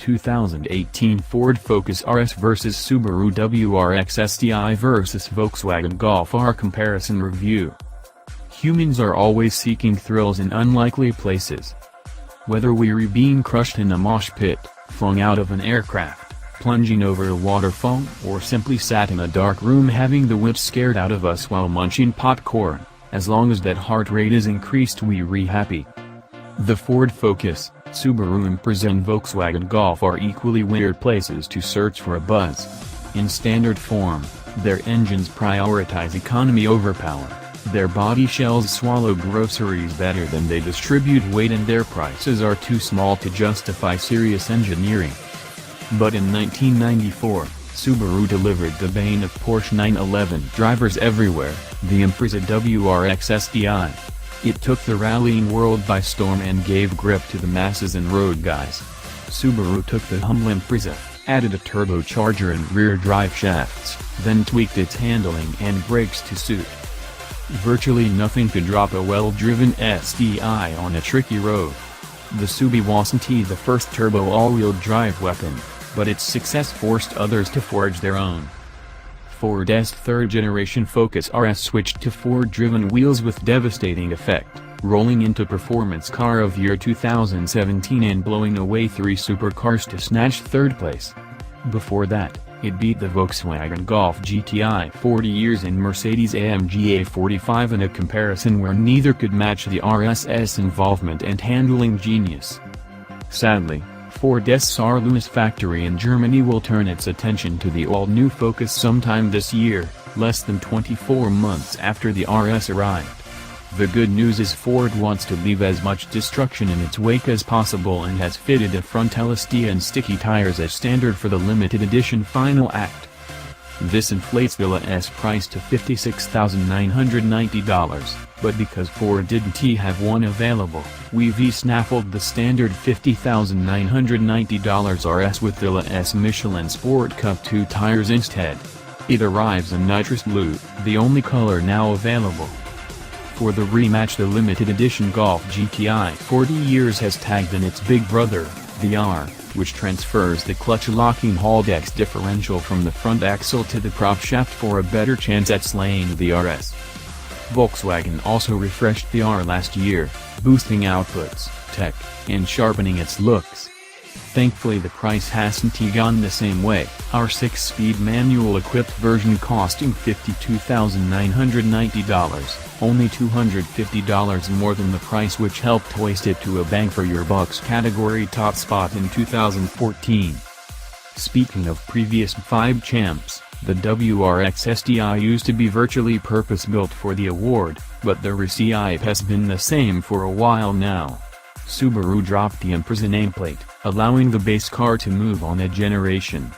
2018 Ford Focus RS vs Subaru WRX STI vs Volkswagen Golf R comparison review. Humans are always seeking thrills in unlikely places. Whether we're being crushed in a mosh pit, flung out of an aircraft, plunging over a waterfall, or simply sat in a dark room having the wit scared out of us while munching popcorn, as long as that heart rate is increased we're happy. The Ford Focus, Subaru Impreza and Volkswagen Golf are equally weird places to search for a buzz. In standard form, their engines prioritize economy over power, their body shells swallow groceries better than they distribute weight, and their prices are too small to justify serious engineering. But in 1994, Subaru delivered the bane of Porsche 911 drivers everywhere, the Impreza WRX STI. It took the rallying world by storm and gave grip to the masses and road guys. Subaru took the humble Impreza, added a turbocharger and rear drive shafts, then tweaked its handling and brakes to suit. Virtually nothing could drop a well-driven STI on a tricky road. The Subie wasn't the first turbo all-wheel drive weapon, but its success forced others to forge their own. Ford's third-generation Focus RS switched to Ford-driven wheels with devastating effect, rolling into Performance Car of Year 2017 and blowing away 3 supercars to snatch third place. Before that, it beat the Volkswagen Golf GTI 40 Years and Mercedes-AMG A45 in a comparison where neither could match the RS's involvement and handling genius. Sadly, Ford's Saarlouis factory in Germany will turn its attention to the all-new Focus sometime this year, less than 24 months after the RS arrived. The good news is Ford wants to leave as much destruction in its wake as possible and has fitted a front LSD and sticky tires as standard for the limited edition Final Act. This inflates the LS price to $56,990, but because Ford didn't have one available, we've snaffled the standard $50,990 RS with the LS Michelin Sport Cup 2 tires instead. It arrives in nitrous blue, the only color now available. For the rematch, the limited edition Golf GTI 40 Years has tagged in its big brother, the R, which transfers the clutch-locking Haldex differential from the front axle to the prop shaft for a better chance at slaying the RS. Volkswagen also refreshed the R last year, boosting outputs, tech, and sharpening its looks. Thankfully the price hasn't gone the same way, our 6-speed manual-equipped version costing $52,990, only $250 more than the price which helped hoist it to a bang-for-your-bucks category top spot in 2014. Speaking of previous 5 champs, the WRX STI used to be virtually purpose-built for the award, but the recipe has been the same for a while now. Subaru dropped the Impreza nameplate, allowing the base car to move on a generation.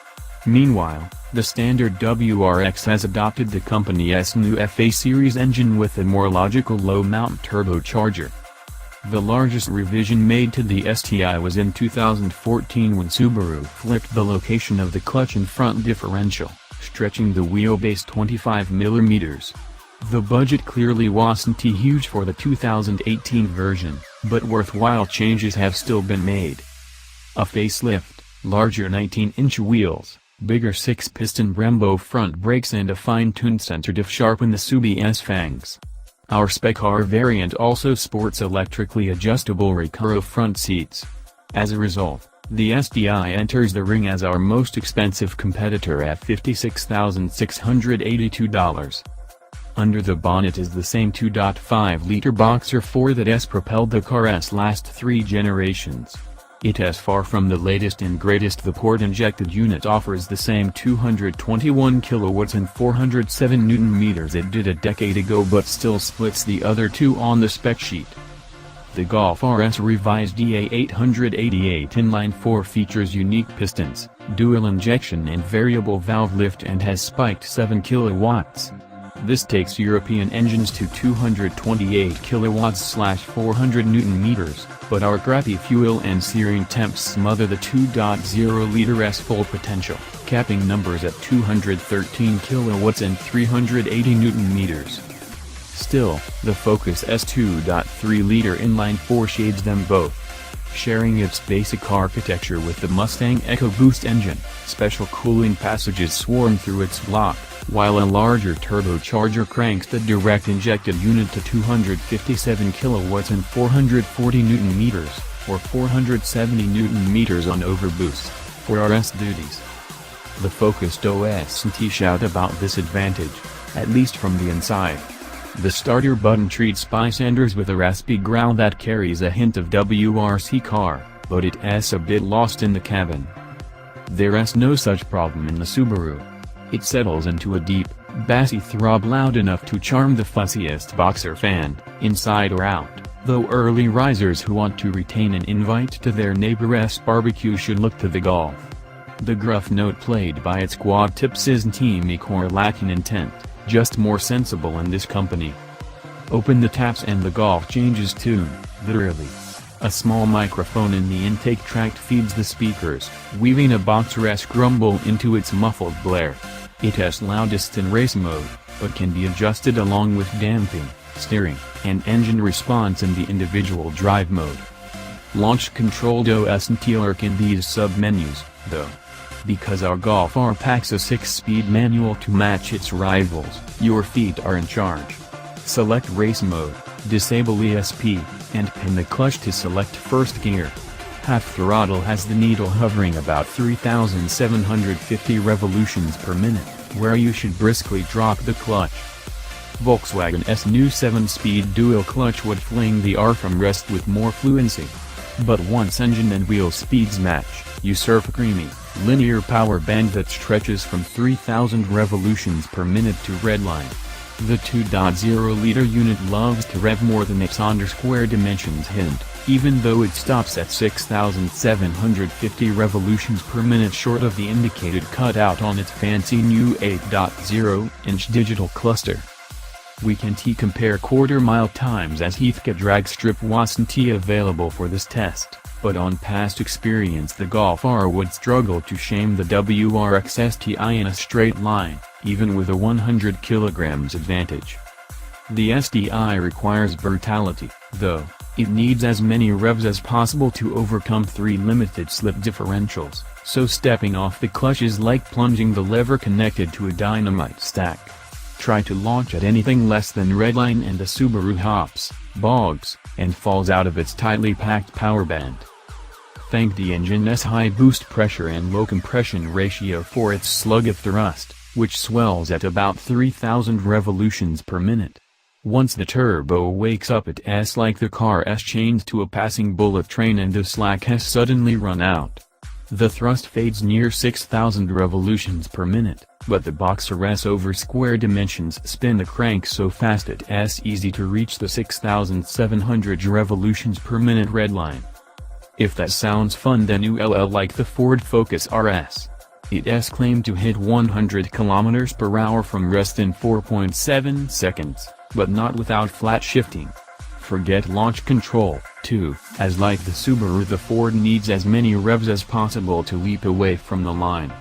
Meanwhile, the standard WRX has adopted the company's new FA series engine with a more logical low-mount turbocharger. The largest revision made to the STI was in 2014 when Subaru flipped the location of the clutch and front differential, stretching the wheelbase 25 mm. The budget clearly wasn't huge for the 2018 version, but worthwhile changes have still been made. A facelift, larger 19-inch wheels, bigger 6-piston Brembo front brakes and a fine-tuned center diff sharpen the Subie's fangs. Our Spec R variant also sports electrically adjustable Recaro front seats. As a result, the STI enters the ring as our most expensive competitor at $56,682. Under the bonnet is the same 2.5-liter boxer 4 that has propelled the car's last 3 generations. It is far from the latest and greatest. The port-injected unit offers the same 221 kilowatts and 407 Nm it did a decade ago, but still splits the other 2 on the spec sheet. The Golf RS revised EA888 inline-4 features unique pistons, dual injection and variable valve lift and has spiked 7 kilowatts. This takes European engines to 228 kilowatts/400 Nm, but our crappy fuel and searing temps smother the 2.0-liter's full potential, capping numbers at 213 kilowatts and 380 Nm. Still, the Focus S 2.3-liter inline-4 shades them both. sharing its basic architecture with the Mustang EcoBoost engine. Special cooling passages swarm through its block, while a larger turbocharger cranks the direct-injected unit to 257 kilowatts and 440 Nm, or 470 Nm on overboost, for RS duties. The Focus doesn't shout about this advantage, at least from the inside. The starter button treats bystanders with a raspy growl that carries a hint of WRC car, but it's a bit lost in the cabin. There's no such problem in the Subaru. It settles into a deep, bassy throb loud enough to charm the fussiest boxer fan, inside or out, though early risers who want to retain an invite to their neighbor's barbecue should look to the Golf. The gruff note played by its quad tips isn't or lacking intent, just more sensible in this company. Open the taps and the Golf changes tune, literally. A small microphone in the intake tract feeds the speakers, weaving a boxer-esque rumble into its muffled blare. It's loudest in race mode, but can be adjusted along with damping, steering, and engine response in the individual drive mode. Launch control doesn't lurk in these sub-menus, though. Because our Golf R packs a 6-speed manual to match its rivals, your feet are in charge. Select race mode, disable ESP, and pin the clutch to select first gear. Half throttle has the needle hovering about 3,750 revolutions per minute, where you should briskly drop the clutch. Volkswagen's new 7-speed dual clutch would fling the R from rest with more fluency. But once engine and wheel speeds match, you surf a creamy, linear power band that stretches from 3,000 revolutions per minute to redline. The 2.0-liter unit loves to rev more than its square dimensions hint, even though it stops at 6,750 revolutions per minute short of the indicated cutout on its fancy new 8.0-inch digital cluster. We can't compare quarter-mile times as Heathcote drag strip wasn't available for this test, but on past experience the Golf R would struggle to shame the WRX STI in a straight line, even with a 100 kg advantage. The STI requires brutality, though. It needs as many revs as possible to overcome 3 limited slip differentials, so stepping off the clutch is like plunging the lever connected to a dynamite stack. Try to launch at anything less than redline and the Subaru hops, bogs, and falls out of its tightly packed power band. Thank the engine's high boost pressure and low compression ratio for its slug of thrust, which swells at about 3,000 revolutions per minute. Once the turbo wakes up it's like the car's chained to a passing bullet train and the slack has suddenly run out. The thrust fades near 6,000 revolutions per minute, but the boxer's over square dimensions spin the crank so fast it's easy to reach the 6,700 revolutions per minute redline. If that sounds fun then you'll like the Ford Focus RS. It's claimed to hit 100 km/h from rest in 4.7 seconds, but not without flat shifting. Forget launch control, too, as like the Subaru the Ford needs as many revs as possible to leap away from the line.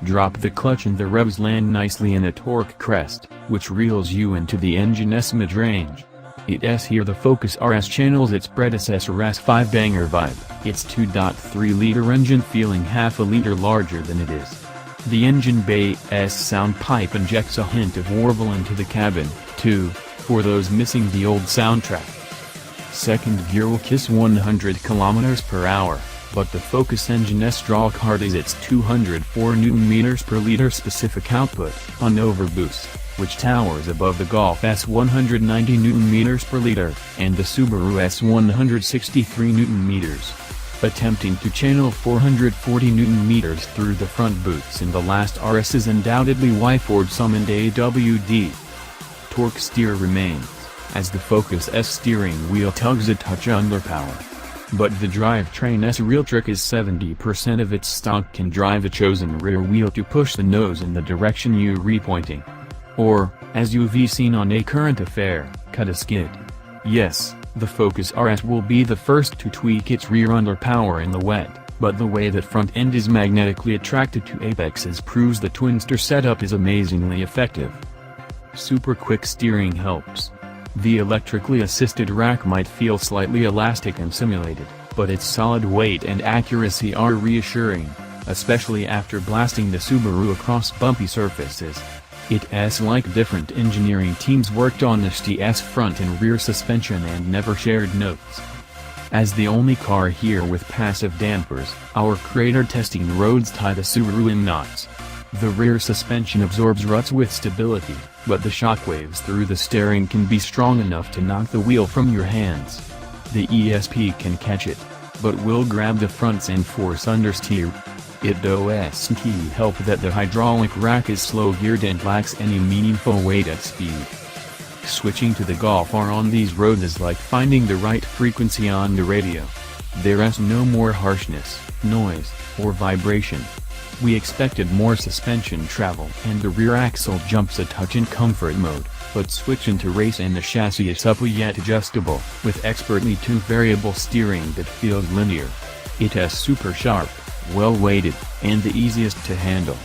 Drop the clutch and the revs land nicely in a torque crest, which reels you into the engine's mid-range. It's here the Focus RS channels its predecessor's 5-banger vibe, its 2.3-liter engine feeling half a liter larger than it is. The engine bay's sound pipe injects a hint of warble into the cabin, too, for those missing the old soundtrack. Second gear will kiss 100 km/h, but the Focus engine's draw card is its 204 Nm/liter specific output, on overboost, which towers above the Golf's 190 Nm/liter, and the Subaru's 163 Nm. Attempting to channel 440 Nm through the front boots in the last RS is undoubtedly why Ford summoned AWD. Torque steer remains, as the Focus's steering wheel tugs a touch under power. But the drivetrain's real trick is 70% of its stock can drive a chosen rear wheel to push the nose in the direction you're pointing. Or, as you've seen on A Current Affair, cut a skid. Yes, the Focus RS will be the first to tweak its rear under power in the wet, but the way that front end is magnetically attracted to apexes proves the Twinster setup is amazingly effective. Super quick steering helps. The electrically assisted rack might feel slightly elastic and simulated, but its solid weight and accuracy are reassuring, especially after blasting the Subaru across bumpy surfaces. It's like different engineering teams worked on the STI's front and rear suspension and never shared notes. As the only car here with passive dampers, our crater testing roads tie the Subaru in knots. The rear suspension absorbs ruts with stability, but the shockwaves through the steering can be strong enough to knock the wheel from your hands. The ESP can catch it, but will grab the fronts and force understeer. It does help that the hydraulic rack is slow-geared and lacks any meaningful weight at speed. Switching to the Golf R on these roads is like finding the right frequency on the radio. There's no more harshness, noise, or vibration. We expected more suspension travel and the rear axle jumps a touch in comfort mode, but switch into race and the chassis is supple yet adjustable, with expertly tuned variable steering that feels linear. It's super sharp, well-weighted, and the easiest to handle.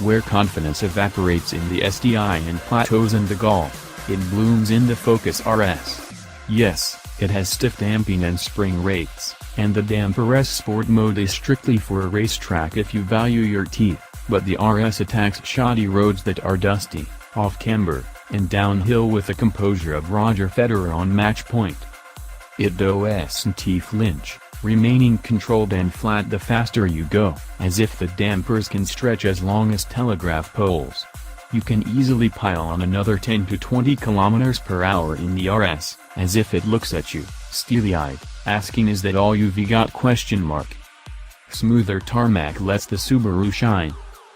Where confidence evaporates in the STI and plateaus in the Golf, it blooms in the Focus RS. Yes, it has stiff damping and spring rates, and the Damper S Sport mode is strictly for a racetrack if you value your teeth, but the RS attacks shoddy roads that are dusty, off-camber, and downhill with the composure of Roger Federer on match point. It doesn't flinch, remaining controlled and flat the faster you go, as if the dampers can stretch as long as telegraph poles. You can easily pile on another 10 to 20 km per hour in the RS, as if it looks at you, steely-eyed, asking is that all you've got ? Smoother tarmac lets the Subaru shine.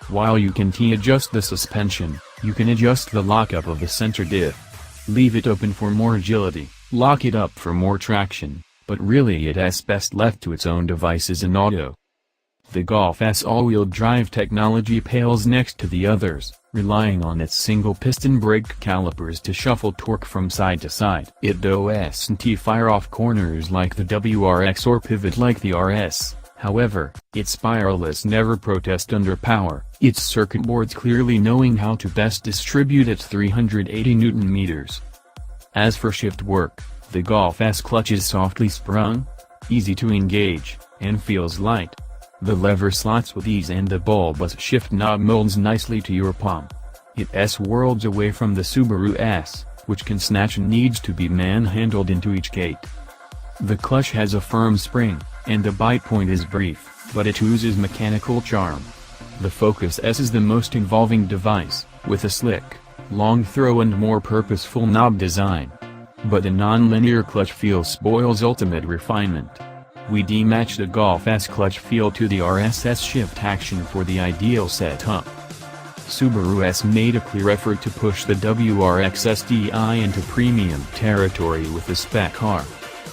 While you can adjust the suspension, you can adjust the lockup of the center diff. Leave it open for more agility, lock it up for more traction, but really it's best left to its own devices in auto. The Golf S all-wheel drive technology pales next to the others, relying on its single-piston brake calipers to shuffle torque from side to side. It doesn't fire off corners like the WRX or pivot like the RS, however, its spiralists never protest under power, its circuit boards clearly knowing how to best distribute its 380 Nm. As for shift work, the Golf S clutch is softly sprung, easy to engage, and feels light. The lever slots with ease and the bulbous shift knob molds nicely to your palm. It's worlds away from the Subaru S, which can snatch and needs to be manhandled into each gate. The clutch has a firm spring, and the bite point is brief, but it oozes mechanical charm. The Focus S is the most involving device, with a slick, long throw and more purposeful knob design. But the non-linear clutch feel spoils ultimate refinement. We dematch the Golf S clutch feel to the RS's shift action for the ideal setup. Subaru S made a clear effort to push the WRX STI into premium territory with the spec car.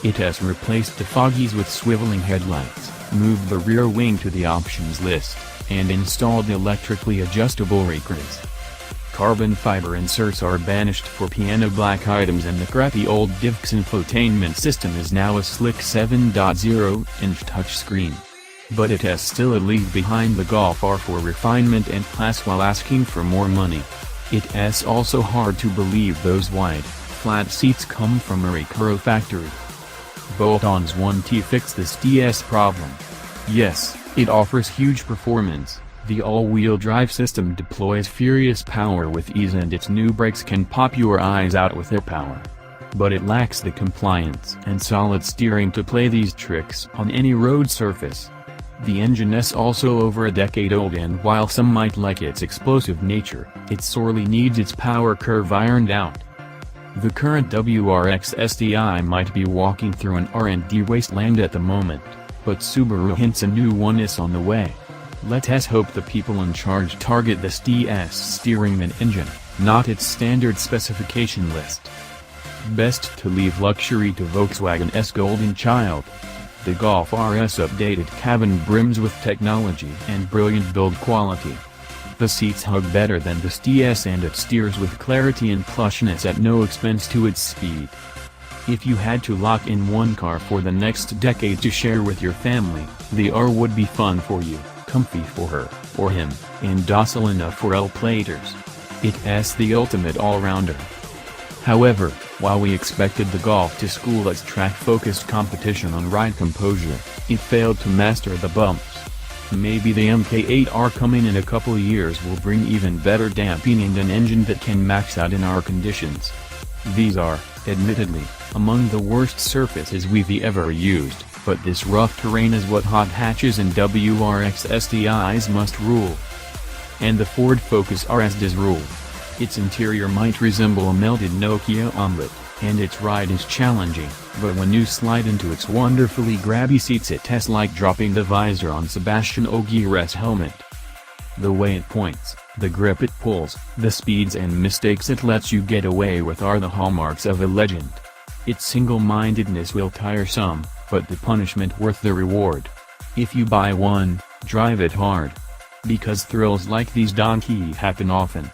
It has replaced the foggies with swiveling headlights, moved the rear wing to the options list, and installed electrically adjustable rear grills. Carbon fiber inserts are banished for piano black items and the crappy old DivX infotainment system is now a slick 7.0-inch touchscreen. But it has still a league behind the Golf R for refinement and class while asking for more money. It's also hard to believe those wide, flat seats come from a Recaro factory. Bolt-ons 1T fix this DS problem. Yes, it offers huge performance. The all-wheel drive system deploys furious power with ease and its new brakes can pop your eyes out with their power. But it lacks the compliance and solid steering to play these tricks on any road surface. The engine is also over a decade old and while some might like its explosive nature, it sorely needs its power curve ironed out. The current WRX STI might be walking through an R&D wasteland at the moment, but Subaru hints a new one is on the way. Let's hope the people in charge target the STI's steering and engine, not its standard specification list. Best to leave luxury to Volkswagen's golden child. The Golf RS updated cabin brims with technology and brilliant build quality. The seats hug better than the STI's and it steers with clarity and plushness at no expense to its speed. If you had to lock in one car for the next decade to share with your family, the R would be fun for you, comfy for her, or him, and docile enough for L-platers. It's the ultimate all-rounder. However, while we expected the Golf to school its track-focused competition on ride composure, it failed to master the bumps. Maybe the MK8R coming in a couple years will bring even better damping and an engine that can max out in our conditions. These are, admittedly, among the worst surfaces we've ever used, but this rough terrain is what hot hatches and WRX STIs must rule. And the Ford Focus RS does rule. Its interior might resemble a melted Nokia omelet, and its ride is challenging, but when you slide into its wonderfully grabby seats it tastes like dropping the visor on Sebastian Ogier's helmet. The way it points, the grip it pulls, the speeds and mistakes it lets you get away with are the hallmarks of a legend. Its single-mindedness will tire some, but the punishment worth the reward. If you buy one, drive it hard. Because thrills like these don't happen often.